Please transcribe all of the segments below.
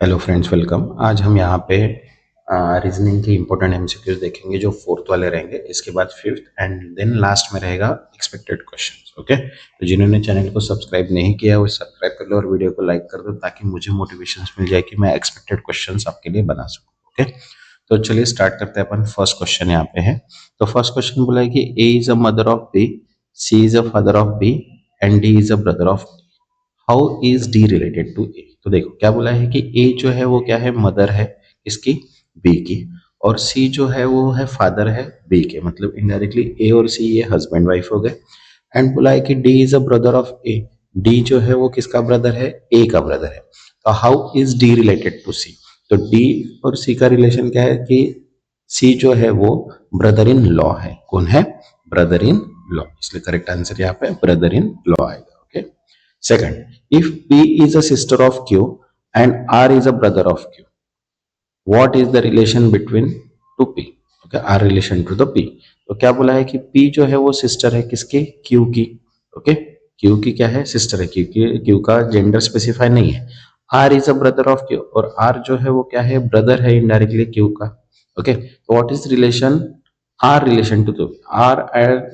Hello friends, welcome. आज हम यहाँ पे रीजनिंग के इंपॉर्टेंट एमसीक्यूज देखेंगे जो फोर्थ वाले रहेंगे। इसके बाद फिफ्थ एंड देन लास्ट में रहेगा एक्सपेक्टेड क्वेश्चंस। ओके, तो जिन्होंने चैनल को सब्सक्राइब नहीं किया वो सब्सक्राइब कर लो और वीडियो को लाइक कर दो ताकि मुझे मोटिवेशन मिल जाए कि मैं एक्सपेक्टेड क्वेश्चंस आपके लिए बना सकूँ। ओके, तो चलिए स्टार्ट करते हैं। अपन फर्स्ट क्वेश्चन यहाँ पे है। तो फर्स्ट क्वेश्चन बोला है कि A is a mother of B, C is a father of B and D is a brother of. How is D related to A. तो देखो क्या बोला है कि ए जो है वो क्या है, मदर है इसकी, बी की, और सी जो है वो है फादर है बी के। मतलब इनडायरेक्टली ए और सी ये हस्बैंड वाइफ हो गए। एंड बोला है कि D is a brother of A. D जो है वो किसका ब्रदर है, ए का ब्रदर है। तो how is D related to C. तो डी और सी का रिलेशन क्या है कि सी जो है वो ब्रदर इन लॉ है। कौन है, ब्रदर इन लॉ। इसलिए करेक्ट आंसर यहाँ पे ब्रदर इन लॉ आएगा। Okay, second, if P is a sister of Q and R is a brother of Q, what is the relation between to P? Okay, R relation to the P. तो क्या बोला है कि P जो है वो sister है किसकी, Q की। ओके, Q की क्या है, सिस्टर है। Q का जेंडर स्पेसिफाई नहीं है। R is a brother of Q और R जो है वो क्या है, ब्रदर है इनडायरेक्टली Q का। ओके, तो what is relation, R relation to. तो R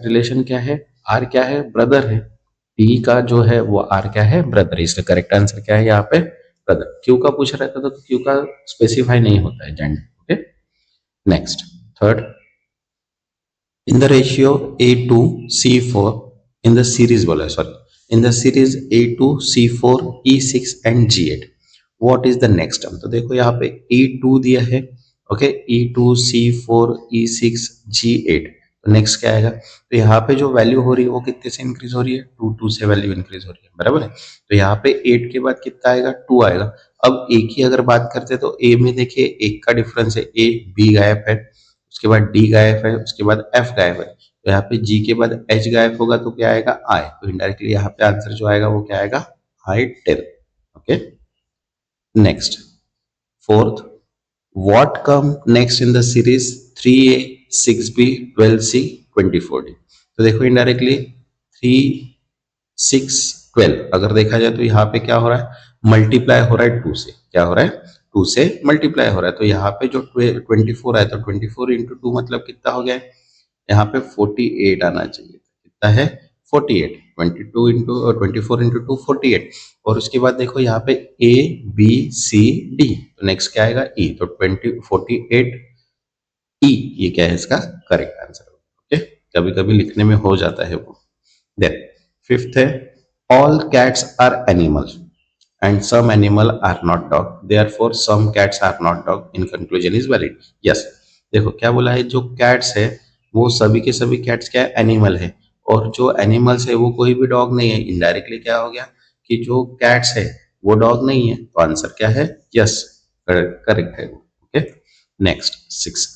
रिलेशन क्या है, R क्या है, ब्रदर है। P का जो है वो R क्या है, ब्रदर। इसलिए करेक्ट आंसर क्या है यहाँ पे, ब्रदर। Q का पूछ रहा था तो Q का स्पेसिफाई नहीं होता है gender. Okay, next, third, in the ratio A2C4 in the series बोला है, sorry, in the series A2C4 E6 and G8 what is the next term। तो देखो यहाँ पे E2 दिया है। ओके, E2C4 E6 G8, तो नेक्स्ट क्या आएगा। तो यहाँ पे जो वैल्यू हो रही है वो कितने से इंक्रीज हो रही है, 2 से वैल्यू इंक्रीज हो रही है, बराबर है। तो यहाँ पे 8 के बाद कितना आएगा, 2 आएगा। अब ए की अगर बात करते हैं तो ए में देखिए एक का डिफरेंस है, ए, बी गायब है, उसके बाद डी गायब है, उसके बाद एफ गायब है। तो यहाँ पे जी के बाद एच गायब होगा तो क्या आएगा, आई। तो इनडायरेक्टली यहाँ पे आंसर जो आएगा वो क्या आएगा, आई 10। Okay, next, fourth, what come next in the series 3A 6B 12C 24D। तो देखो इनडायरेक्टली 3 6 12 अगर देखा जाए तो यहाँ पे क्या हो रहा है, मल्टीप्लाई हो रहा है 2 से। क्या हो रहा है, 2 से मल्टीप्लाई हो रहा है। तो यहाँ पे जो 24 है तो 24 इंटू 2 मतलब कितना हो गया है, यहाँ पे 48 आना चाहिए। कितना है, 48। 22 इंटू 24 इंटू 2 48। और उसके बाद देखो यहाँ पे ए बी सी डी, तो नेक्स्ट क्या आएगा, ई। तो 48 ई, ये क्या है इसका करेक्ट आंसर। ओके, कभी कभी लिखने में हो जाता है वो। देन फिफ्थ है, all cats are animals and some animal are not dog, therefore some cats are not dog, in conclusion is valid। yes, देखो क्या बोला है, जो कैट्स है वो सभी के सभी कैट्स क्या है, एनिमल है। और जो एनिमल्स है वो कोई भी डॉग नहीं है। इनडायरेक्टली क्या हो गया कि जो कैट्स है वो डॉग नहीं है। तो आंसर क्या है, यस, करेक्ट है वो। Okay, next, six,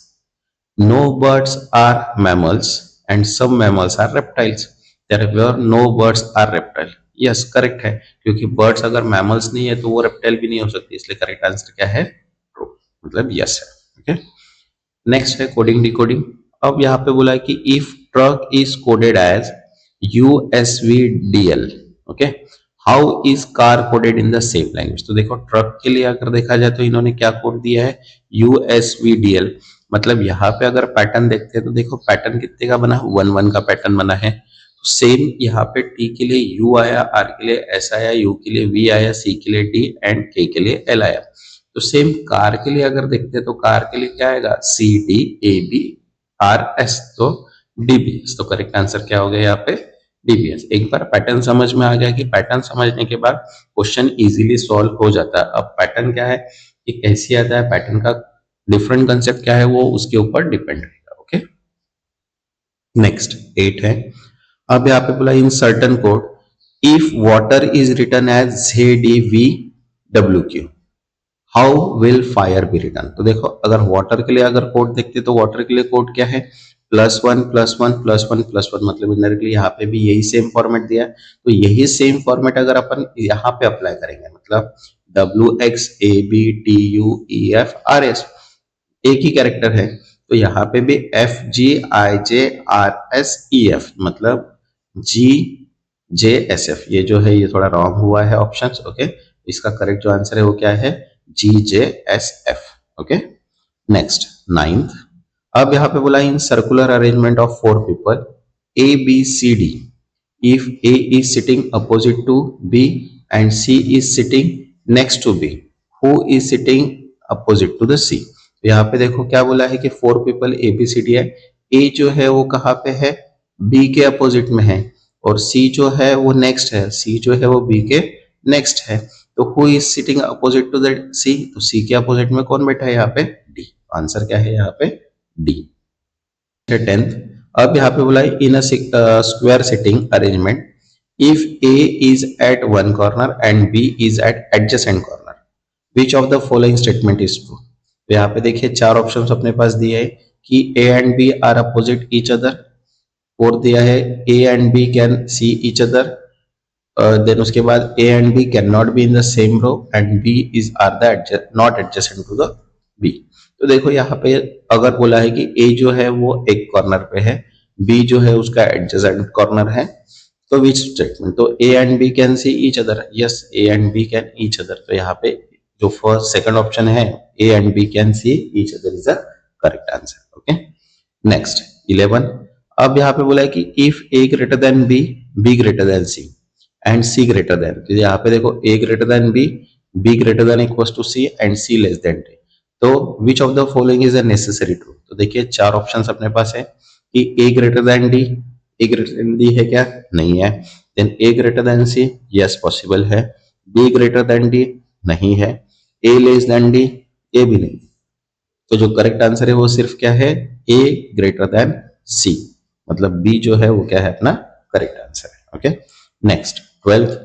no birds are mammals and some mammals are reptiles, therefore no birds are reptile. Yes, correct है, क्योंकि बर्ड्स अगर मैमल्स नहीं है तो वो रेप्टाइल भी नहीं हो सकती। इसलिए करेक्ट आंसर क्या है, ट्रू, मतलब यस है। ओके, नेक्स्ट है कोडिंग डिकोडिंग। अब यहाँ पे बोला है कि if truck is coded as USVDL, okay, how is car coded in the same language. तो देखो ट्रक के लिए अगर देखा जाए तो इन्होंने क्या कोड दिया है, USVDL। मतलब यहाँ पे अगर पैटर्न देखते हैं तो देखो पैटर्न कितने का बना, 1 1 का पैटर्न बना है। तो सेम यहाँ पे टी के लिए यू आया, आर के लिए एस आया, यू के लिए वी आया, सी के लिए डी एंड के लिए एल आया। तो सेम कार के लिए अगर देखते हैं तो कार के लिए क्या आएगा, CDABRS, तो DBS। तो करेक्ट आंसर क्या हो गया यहाँ पे, DBS। एक बार पैटर्न समझ में आ गया कि पैटर्न समझने के बाद क्वेश्चन इजीली सॉल्व हो जाता है। अब पैटर्न क्या है कि कैसे आता है, पैटर्न का डिफरेंट कंसेप्ट क्या है वो उसके ऊपर डिपेंड रहेगा। ओके, नेक्स्ट 8 है। अब यहाँ पे बोला in certain code if water is written as ZDVWQ how will fire be written. तो देखो अगर वाटर के लिए अगर कोड देखते तो वाटर के लिए कोड क्या है, +1 +1 +1 +1, मतलब इनडायरेक्टली यहाँ पे भी यही सेम फॉर्मेट दिया है। तो यही सेम फॉर्मेट अगर अपन यहाँ पे अप्लाई करेंगे, मतलब WXABTUEFRS एक ही कैरेक्टर है, तो यहाँ पे भी FGIJRSEF, मतलब GJSF। ये जो है ये थोड़ा रॉन्ग हुआ है ऑप्शंस। ओके, इसका करेक्ट जो आंसर है वो क्या है, GJSF। Okay, next ninth. अब यहाँ पे बोला in circular arrangement of 4 people ABCD, if A is sitting opposite to B and C is sitting next to B, who is sitting opposite to the C? तो यहाँ पे देखो क्या बोला है कि 4 पीपल ABCD है। A जो है वो कहाँ पे है, B के अपोजिट में है, और C जो है वो नेक्स्ट है, C जो है वो B के नेक्स्ट है। तो who is sitting opposite to the C, तो C के अपोजिट में कौन बैठा है यहाँ पे, D। आंसर क्या है यहाँ पे, D। 10th। अब यहाँ पे बोला है in a square sitting arrangement if A is at one corner and B is at adjacent corner, which of the following statement is true? तो यहाँ पे देखिए 4 ऑप्शंस अपने पास दिए है कि A and B are opposite each other, और दिया है A and B can see each other, then उसके बाद A and B can not be in the same row and B is are the not adjacent to the B। तो देखो यहाँ पे अगर बोला है कि A जो है वो एक कॉर्नर पे है, B जो है उसका एडजेसेंट कॉर्नर है, तो विच स्टेटमेंट, तो A and B can see each other, yes A and B can each other. तो यहाँ पे जो फर्स्ट सेकंड ऑप्शन है A and B can see each other is the correct answer. Okay, next 11। अब यहाँ पे बोला है कि if A greater then B, B greater than C and C greater then, तो यहाँ पे देखो A greater then B, B greater than equals to C and C less than D। तो which of the following is a necessary true? तो देखिए 4 options अपने पास है कि A greater than D, A greater than D है क्या, नहीं है। Then A greater than C, yes possible है। B ग्रेटर देन D, नहीं है। A लेस देन D, ये भी नहीं। तो जो करेक्ट आंसर है वो सिर्फ क्या है, A ग्रेटर देन C, मतलब B जो है वो क्या है अपना करेक्ट आंसर है। Okay, next 12th।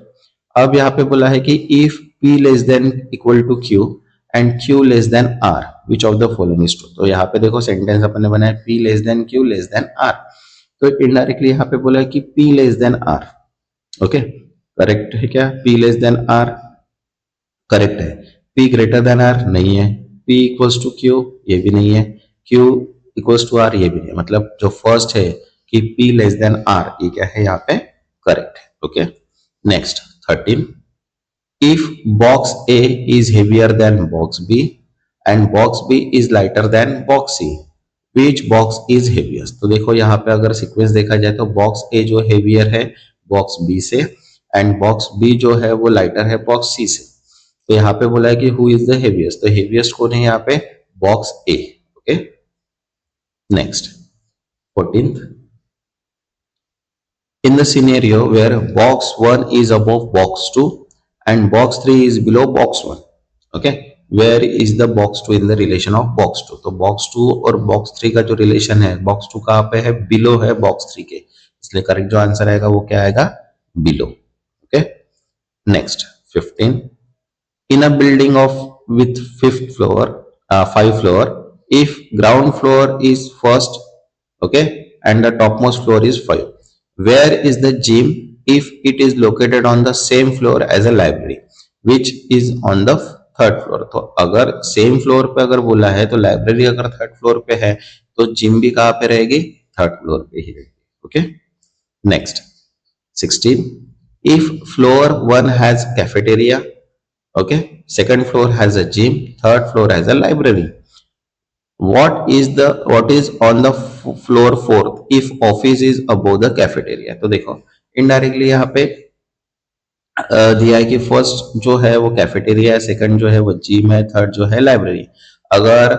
अब यहाँ पे बोला है कि if P less than equal to Q and Q less than R, which of the following is true? तो यहाँ पे देखो सेंटेंस अपन ने बनाया P less than Q less than R, तो इनडायरेक्टली यहाँ पे बोला है कि P less than R। Okay, correct है क्या, P less than R correct है। P ग्रेटर देन R नहीं है। P इक्वल्स टू Q, ये भी नहीं है। Q इक्वल्स टू R, ये भी नहीं है। मतलब जो फर्स्ट है कि P लेस देन R, ये क्या है यहाँ पे करेक्ट है। Okay, next 13। If box A is heavier than box B and box B is lighter than box C, which box is heaviest? तो देखो यहाँ पे अगर सीक्वेंस देखा जाए तो बॉक्स A जो हेवियर है बॉक्स B से, एंड बॉक्स B जो है वो लाइटर है बॉक्स C से। तो यहाँ पे बोला है कि हु इज द हेविएस्ट, तो हेविएस्ट कौन है यहाँ पे, box A। Okay, next 14th। In the scenario where box 1 is above box 2 and box 3 is below box 1, okay, where is the box 2 in the relation of box 2? तो box 2 और box 3 का जो relation है, box 2 कहाँ पे है, below है box 3 के, इसलिए करेक्ट जो आंसर आएगा वो क्या आएगा, below. Okay, next 15। In a building of with fifth floor, 5 floor, if ground floor is first, okay, and the topmost floor is 5, where is the gym if it is located on the same floor as a library which is on the third floor? तो अगर same floor पे अगर बोला है तो library अगर third floor पे है तो जिम भी कहाँ पे रहेगी, थर्ड फ्लोर पे ही रहेगी। Okay, next 16। If floor 1 has cafeteria, okay, second floor has a gym, third floor has a library, what is on the floor 4th if office is above the cafeteria? तो देखो indirectly यहाँ पे दिया है कि first जो है वो कैफेटेरिया है, सेकंड जो है वो जिम है, थर्ड जो है लाइब्रेरी। अगर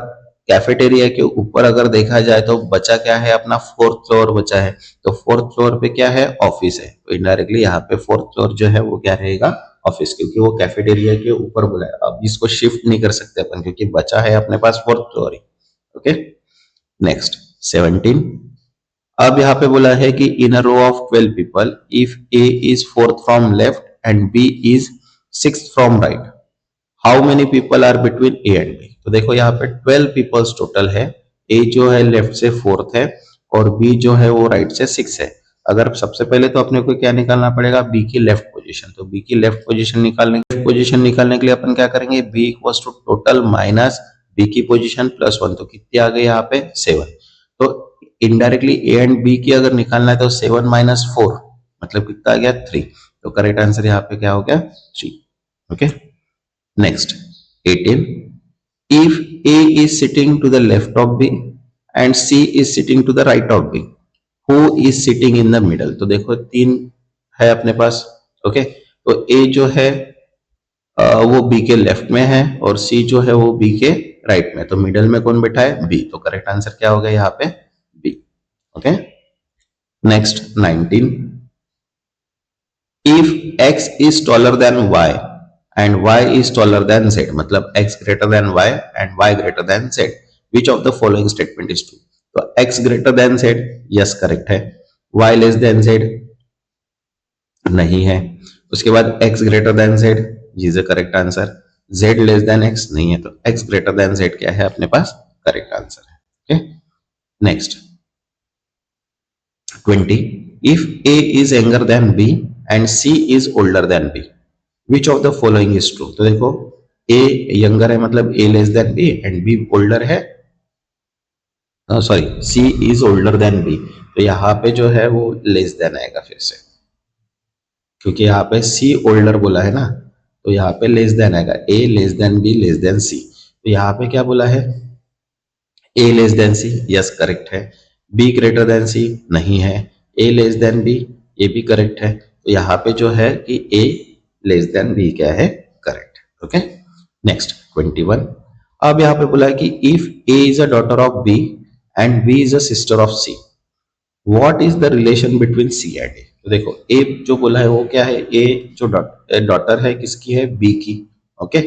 कैफेटेरिया के ऊपर अगर देखा जाए तो बचा क्या है, अपना 4th फ्लोर बचा है, तो 4th फ्लोर पे क्या है, ऑफिस है। तो इनडायरेक्टली यहाँ पे 4th फ्लोर जो है वो क्या रहेगा, ऑफिस, क्योंकि वो कैफेटेरिया के ऊपर बोला है। अब इसको शिफ्ट नहीं कर सकते अपन क्योंकि बचा है अपने पास 4th फ्लोर ही। Okay, next 17। अब यहाँ पे बोला है कि in a row of 12 people if A is 4th from left and B is 6th from right, how many people are between A and B? तो देखो यहाँ पे 12 पीपल्स टोटल है, A जो है लेफ्ट से 4th है और B जो है वो राइट से 6 है। अगर सबसे पहले तो अपने को क्या निकालना पड़ेगा, B की लेफ्ट पोजीशन। तो B की लेफ्ट पोजीशन निकालने के लिए अपन क्या करेंगे, B equals to total minus B की पोजीशन प्लस 1, तो कितनी आ गई यहाँ पे 7। तो इनडायरेक्टली A एंड B की अगर निकालना है तो 7 माइनस 4 मतलब कितना आ गया 3। तो करेक्ट आंसर यहाँ पे क्या हो गया 3। Okay, next 18. If A is sitting to the left of B and C is sitting to the right of B, who is sitting in the middle? तो देखो तीन है अपने पास, ओके। तो A जो है वो बी के लेफ्ट में है और सी जो है वो बी के राइट में, तो मिडल में कौन बैठा है? बी। तो करेक्ट आंसर क्या होगा यहाँ पे? B. Okay, next 19. If x is taller than y and y is taller than z, मतलब x greater than y and y greater than z, which of the following statement is true? तो x greater than z, yes correct है। y less than z नहीं है। उसके बाद x greater than z is a correct answer. z less than x नहीं है, तो x greater than z क्या है अपने पास? करेक्ट आंसर है। Okay, next 20. If A is younger than B and C is older than B, which of the following is true? तो देखो A younger है मतलब A less than B and B older है, sorry C is older than B, तो यहाँ पे जो है वो लेस देन आएगा फिर से, क्योंकि यहाँ पे C older बोला है ना, तो यहाँ पे लेस देन आएगा। A less than B less than C, तो यहाँ पे क्या बोला है? A less than C, yes correct है। B ग्रेटर देन C नहीं है। A लेस देन B, ये भी करेक्ट है। तो यहाँ पे जो है कि A लेस देन B क्या है? करेक्ट। Okay, next 21. अब यहाँ पे बोला है कि if A is a daughter of B and B is a sister of C, what is the relation between C and A? तो देखो A जो बोला है वो क्या है? A जो डॉटर है किसकी है? B की, okay.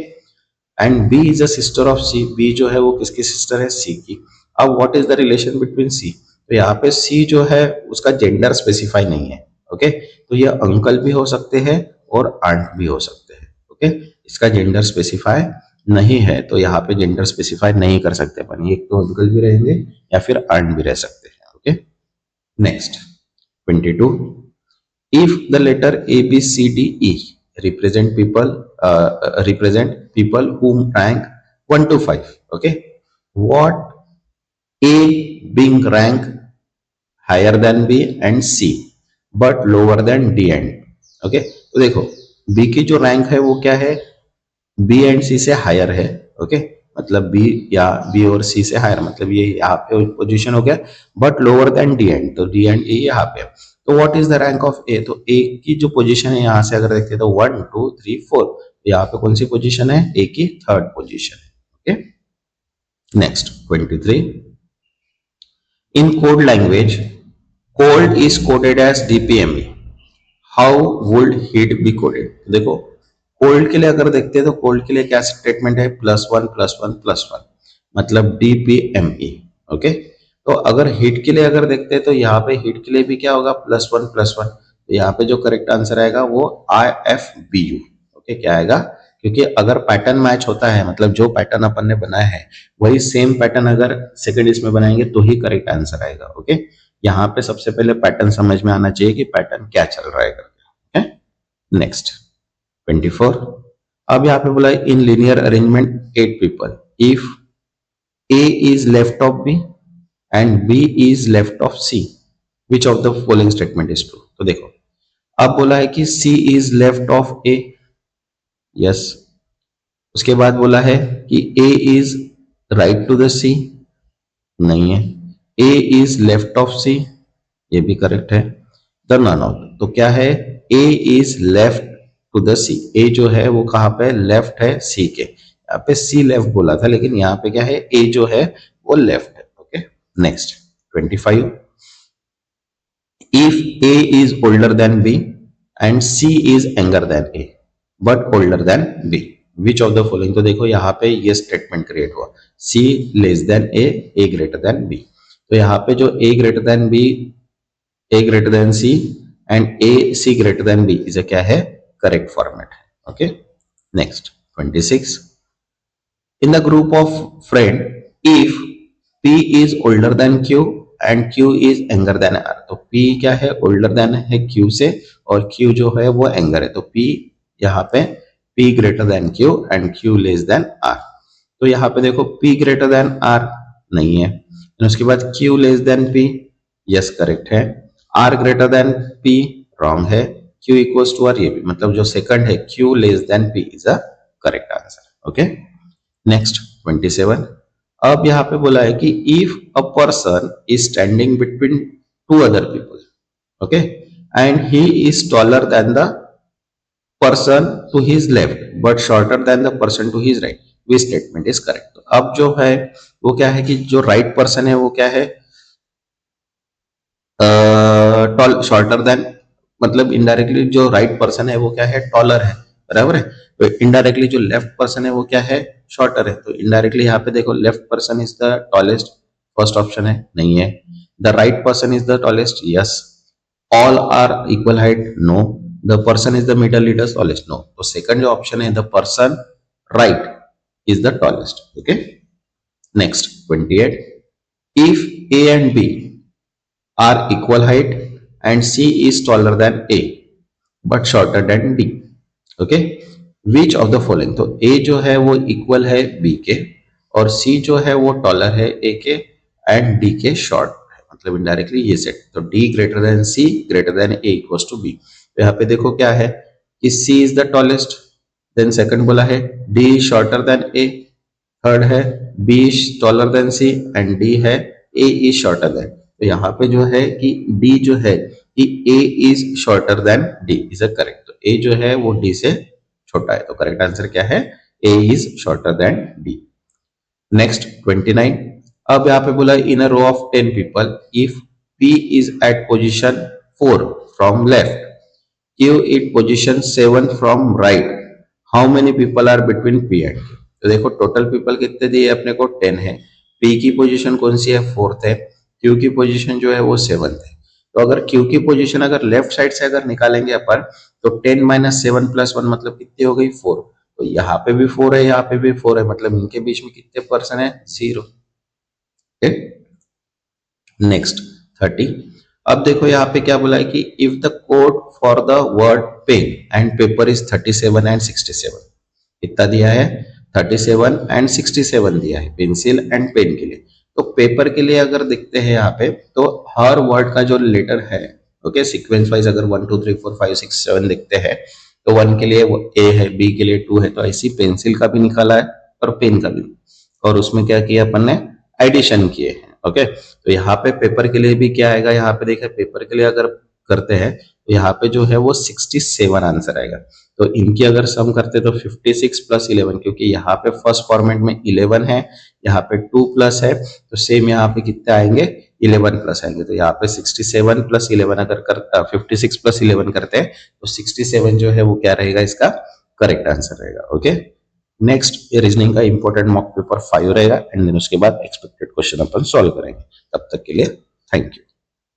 And B is a sister of C, B जो है वो किसकी सिस्टर है? C की। अब what is the relation between C? तो यहाँ पे C जो है उसका जेंडर स्पेसिफाई नहीं है, ओके। तो ये अंकल भी हो सकते हैं और आंट भी हो सकते हैं, ओके। इसका जेंडर स्पेसिफाई नहीं है, तो यहाँ पे जेंडर स्पेसिफाई नहीं कर सकते अपन, एक तो अंकल भी रहेंगे या फिर आंट भी रह सकते हैं, okay. Next 22. If the letter A, B, C, D, E represent people whom rank 1 to 5, okay, what A being rank higher than B and C but lower than D and okay, तो देखो B की जो rank है वो क्या है? B and C से higher है, ओके। मतलब B या B और C से हायर, मतलब ये यहाँ पे पोजीशन हो गया, but lower than D and, तो D एंड A यहाँ पे। तो what is the rank of A? तो A की जो पोजीशन है यहाँ से अगर देखते हैं तो 1 2 3 4, तो यहाँ पे कौन सी पोजीशन है? A की थर्ड पोजीशन है, okay. Next 23. In code language, cold is coded as DPME. How would heat be coded? देखो कोल्ड के लिए अगर देखते हैं तो कोल्ड के लिए क्या स्टेटमेंट है? +1 +1 +1, मतलब DPME, ओके। तो अगर हीट के लिए अगर देखते हैं तो यहाँ पे हीट के लिए भी क्या होगा? +1 +1, तो यहाँ पे जो करेक्ट आंसर आएगा वो IFBU, ओके। क्या आएगा? क्योंकि अगर पैटर्न मैच होता है, मतलब जो पैटर्न अपन ने बनाया है वही सेम पैटर्न अगर सेकंड इसमें बनाएंगे तो ही करेक्ट आंसर आएगा, ओके। यहाँ पे सबसे पहले पैटर्न समझ में आना चाहिए कि पैटर्न क्या चल रहा है करके, ओके। नेक्स्ट 24. अब यहाँ पे बोला in linear arrangement 8 people, if A is left of B and B is left of C, which of the following statement is true? तो देखो अब बोला है कि C is left of A, yes. उसके बाद बोला है कि A is right to the C, नहीं है। A is left of C, ये भी करेक्ट है। द नन ऑफ, तो क्या है? A is left to the C, A जो है वो कहाँ पे? लेफ्ट है C के, यहाँ पे C लेफ्ट बोला था लेकिन यहाँ पे क्या है? A जो है वो लेफ्ट है, okay. Next 25. If A is older than B and C is younger than A but older than B, which of the following? तो देखो यहाँ पे ये स्टेटमेंट क्रिएट हुआ, C less then A, A greater then B। तो यहाँ पे जो A greater then B, A greater than C and A C greater then B इसे क्या है? करेक्ट फॉर्मेट है, okay. Next 26. In the group of friend, if P is older than Q and Q is younger than R, तो P क्या है? older than है Q से और Q जो है वो younger है, तो P यहाँ पे P greater than Q and Q less than R। तो यहाँ पे देखो P greater than R नहीं है, उसके बाद Q less than P, yes correct है। R greater than P wrong है। Q equals to R, ये भी, मतलब जो सेकंड है Q less than P is a correct answer, okay. Next 27। अब यहाँ पे बोला है कि if a person is standing between two other people, okay, and he is taller than the person to his left but shorter than the person to his right, which statement is correct. तो अब जो है वो क्या है कि जो right person है वो क्या है, टॉल शॉर्टर देन, मतलब इनडायरेक्टली जो राइट पर्सन है वो क्या है, टॉलर है, बराबर है। तो इनडायरेक्टली जो लेफ्ट पर्सन है वो क्या है, शॉर्टर है। तो इनडायरेक्टली यहाँ पे देखो left person is the tallest, first option है, नहीं है। The right person is the tallest, yes. All are equal height, no. The person is the middle leader tallest, no. तो सेकंड जो ऑप्शन है, the person right is the tallest, okay. Next 28। If A and B are equal height and C is taller than A but shorter than D, okay, which of the following। तो A जो है वो equal है B के और C जो है वो टॉलर है A के एंड D के शॉर्ट है, मतलब इनडायरेक्टली ये सेट। तो D greater than C greater than A equals to B। तो यहाँ पे देखो क्या है कि C is the tallest, then second बोला है D is shorter than A, third है B is taller than C and D है A इज शॉर्टर देन। तो यहाँ पे जो है कि D जो है कि A is shorter than D is a correct. तो A जो है वो D से छोटा है, तो करेक्ट आंसर क्या है, A is shorter than D। Next 29। अब यहाँ पे बोला in a row of 10 people if P is at position 4 from left, give it position 7 from right, how many people are between P and Q। तो देखो total people कितने दिए अपने को, 10 है। P की पोजीशन कौन सी है, 4th है। Q की पोजीशन जो है वो 7th है। तो अगर Q की पोजीशन अगर लेफ्ट साइड से अगर निकालेंगे अपन तो 10 माइनस 7 प्लस 1 मतलब कितनी हो गई, 4। तो यहाँ पे भी 4 है, यहाँ पे भी 4 है, मतलब इनके बीच में कितने पर्सन है, 0। नेक्स्ट 30। अब देखो यहाँ पे क्या बोला है कि if the code for the word pen and paper is 37 and 67, कितना दिया है, 37 एंड 67 दिया है पेंसिल एंड पेन के लिए। तो पेपर के लिए अगर देखते हैं यहाँ पे तो हर वर्ड का जो लेटर है, ओके, सीक्वेंस वाइज अगर 1 2 3 4 5 6 7 देखते हैं तो 1 के लिए वो ए है, बी के लिए 2 है, तो ऐसी पेंसिल का भी निकाला है और पेन का भी, और उसमें क्या किया अपन ने, एडिशन किए हैं, ओके। तो यहाँ पे पेपर के लिए भी क्या आएगा, यहाँ पे देखिए पेपर के लिए अगर करते हैं तो यहाँ पे जो है वो 67 आंसर आएगा। तो इनकी अगर सम करते तो 56 प्लस 11, क्योंकि यहाँ पे फर्स्ट फॉर्मेट में 11 है, यहाँ पे 2 प्लस है, तो सेम यहाँ पे कितने आएंगे, 11 प्लस आएंगे। तो यहाँ पे 67 प्लस 11 अगर 56 प्लस 11 करते हैं तो 67 जो है वो क्या रहेगा, इसका करेक्ट आंसर रहेगा, ओके। नेक्स्ट ये रीजनिंग का इंपॉर्टेंट मॉक पेपर 5 रहेगा एंड देन उसके बाद एक्सपेक्टेड क्वेश्चन अपन सॉल्व करेंगे। तब तक के लिए थैंक यू।